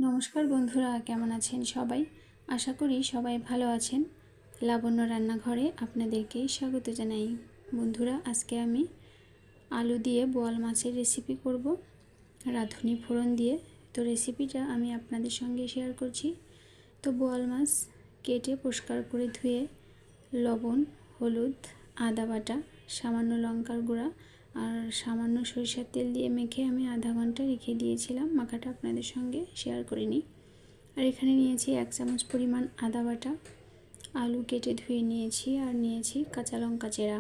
নমস্কার বন্ধুরা, কেমন আছেন সবাই? আশা করি সবাই ভালো আছেন। লাবণ্য রান্নাঘরে আপনাদেরকে স্বাগত জানাই। বন্ধুরা, আজকে আমি আলু দিয়ে বোয়াল মাছের রেসিপি করব, রাঁধুনি ফোড়ন দিয়ে। তো রেসিপিটা আমি আপনাদের সঙ্গে শেয়ার করছি। তো বোয়াল মাছ কেটে পরিষ্কার করে ধুয়ে লবণ, হলুদ, আদা বাটা, সামান্য লঙ্কার গুঁড়া আর সামান্য সরিষার তেল দিয়ে মেখে আমি আধা ঘন্টা রেখে দিয়েছিলাম। মাখাটা আপনাদের সঙ্গে শেয়ার করিনি। আর এখানে নিয়েছি 1 চামচ পরিমাণ আদা বাটা, আলু কেটে ধুয়ে নিয়েছি, আর নিয়েছি কাঁচা লঙ্কা চেরা।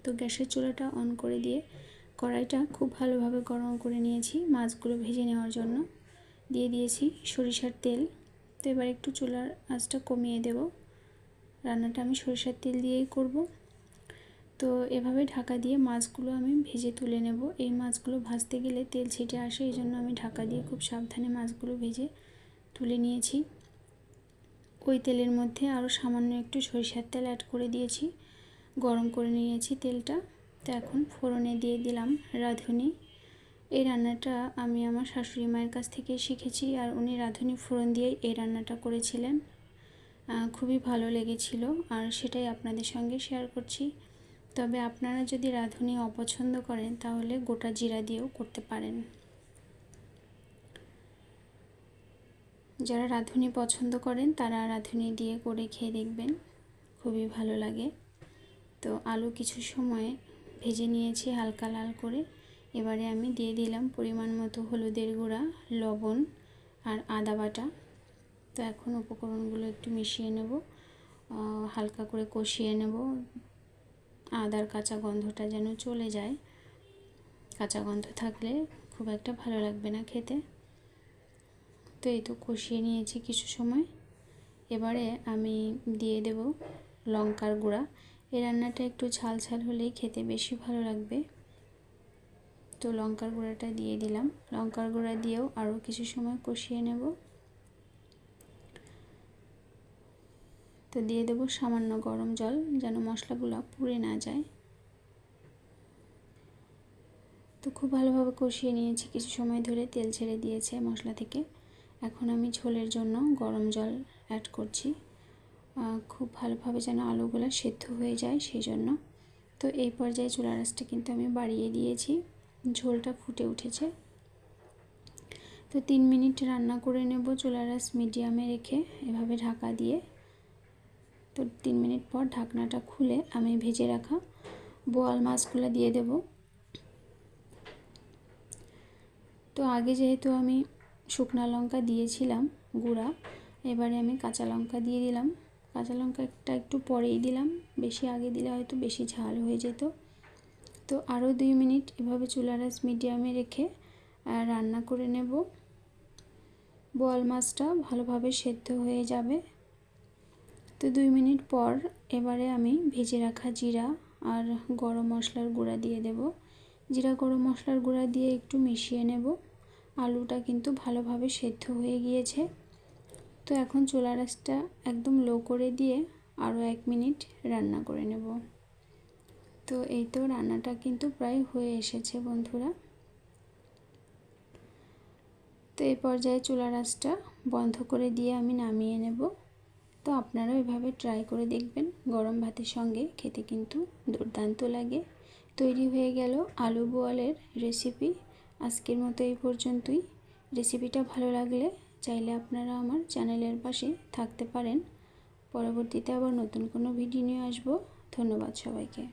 তো গ্যাসের চুলাটা অন করে দিয়ে কড়াইটা খুব ভালোভাবে গরম করে নিয়েছি মাছগুলো ভেজে নেওয়ার জন্য। দিয়ে দিয়েছি সরিষার তেল। তো এবার একটু চুলার আঁচটা কমিয়ে দেব। রান্নাটা আমি সরিষার তেল দিয়েই করব। তো এভাবে ঢাকা দিয়ে মাছগুলো আমি ভেজে তুলে নেব। এই মাছগুলো ভাজতে গেলে তেল ছিটে আসে, এই জন্য আমি ঢাকা দিয়ে খুব সাবধানে মাছগুলো ভেজে তুলে নিয়েছি। ওই তেলের মধ্যে আরও সামান্য একটু সরিষার তেল অ্যাড করে দিয়েছি, গরম করে নিয়েছি তেলটা। তো এখন ফোড়নে দিয়ে দিলাম রাঁধুনি। এই রান্নাটা আমি আমার শাশুড়ি মায়ের কাছ থেকে শিখেছি, আর উনি রাঁধুনি ফোড়ন দিয়েই এই রান্নাটা করেছিলেন। খুবই ভালো লেগেছিল, আর সেটাই আপনাদের সঙ্গে শেয়ার করছি। তবে আপনারা যদি রাঁধুনি অপছন্দ করেন তাহলে গোটা জিরা দিয়েও করতে পারেন। যারা রাঁধুনি পছন্দ করেন তারা রাঁধুনি দিয়ে করে খেয়ে দেখবেন, খুবই ভালো লাগে। তো আলু কিছু সময় ভেজে নিয়েছি হালকা লাল করে। এবারে আমি দিয়ে দিলাম পরিমাণ মতো হলুদের গুঁড়া, লবণ আর আদা বাটা। তো এখন উপকরণগুলো একটু মিশিয়ে নেব, হালকা করে কষিয়ে নেব। আদার কাঁচা গন্ধটা যেন চলে যায়, কাঁচা গন্ধ থাকলে খুব একটা ভালো লাগবে না খেতে। তো এই তো কষিয়ে নিয়েছি কিছু সময়। এবারে আমি দিয়ে দেব লঙ্কার গুঁড়া। এই রান্নাটা একটু ঝাল ঝাল হলেই খেতে বেশি ভালো লাগবে। তো লঙ্কার গুঁড়াটা দিয়ে দিলাম। লঙ্কার গুঁড়া দিয়েও আরও কিছু সময় কষিয়ে নেব। তো দিয়ে দেব সামান্য গরম জল, যেন মশলাগুলো পুড়ে না যায়। তো খুব ভালোভাবে কষিয়ে নিয়েছি কিছু সময় ধরে, তেল ছেড়ে দিয়েছে মশলা থেকে। এখন আমি ঝোলের জন্য গরম জল অ্যাড করছি, খুব ভালোভাবে যেন আলুগুলো সেদ্ধ হয়ে যায় সেই জন্য। তো এই পর্যায়ে চুলার আঁচটা কিন্তু আমি বাড়িয়ে দিয়েছি, ঝোলটা ফুটে উঠেছে। তো 3 মিনিট রান্না করে নেব চুলার আঁচ মিডিয়ামে রেখে, এভাবে ঢাকা দিয়ে। তো 3 মিনিট পর ঢাকনাটা খুলে আমি ভেজে রাখা বোয়াল মাছগুলো দিয়ে দেব। তো আগে যেহেতু আমি শুকনো লঙ্কা দিয়েছিলাম গুঁড়া, এবারে আমি কাঁচা লঙ্কা দিয়ে দিলাম। কাঁচা লঙ্কাটা একটু পরেই দিলাম, বেশি আগে দিলে হয়তো বেশি ঝাল হয়ে যেত। তো আরও 2 মিনিট এভাবে চুলার আঁচ মিডিয়ামে রেখে রান্না করে নেব। বোয়াল মাছটা ভালোভাবে সেদ্ধ হয়ে যাবে। তো 2 মিনিট পর এবারে আমি ভেজে রাখা জিরা আর গরম মশলার গুঁড়া দিয়ে দেব। জিরা গরম মশলার গুঁড়া দিয়ে একটু মিশিয়ে নেব। আলুটা কিন্তু ভালোভাবে সেদ্ধ হয়ে গিয়েছে। তো এখন চুলার আঁচটা একদম লো করে দিয়ে আরও 1 মিনিট রান্না করে নেব। তো এই তো রান্নাটা কিন্তু প্রায় হয়ে এসেছে বন্ধুরা। তো এই পর্যায়ে চুলার আঁচটা বন্ধ করে দিয়ে আমি নামিয়ে নেব। তো আপনারাও এভাবে ট্রাই করে দেখবেন, গরম ভাতের সঙ্গে খেতে কিন্তু দুর্দান্ত লাগে। তৈরি হয়ে গেল আলু বোয়ালের রেসিপি। আজকের মতো এই পর্যন্তই। রেসিপিটা ভালো লাগলে চাইলে আপনারা আমার চ্যানেলের পাশে থাকতে পারেন। পরবর্তীতে আবার নতুন কোনো ভিডিও নিয়ে আসবো। ধন্যবাদ সবাইকে।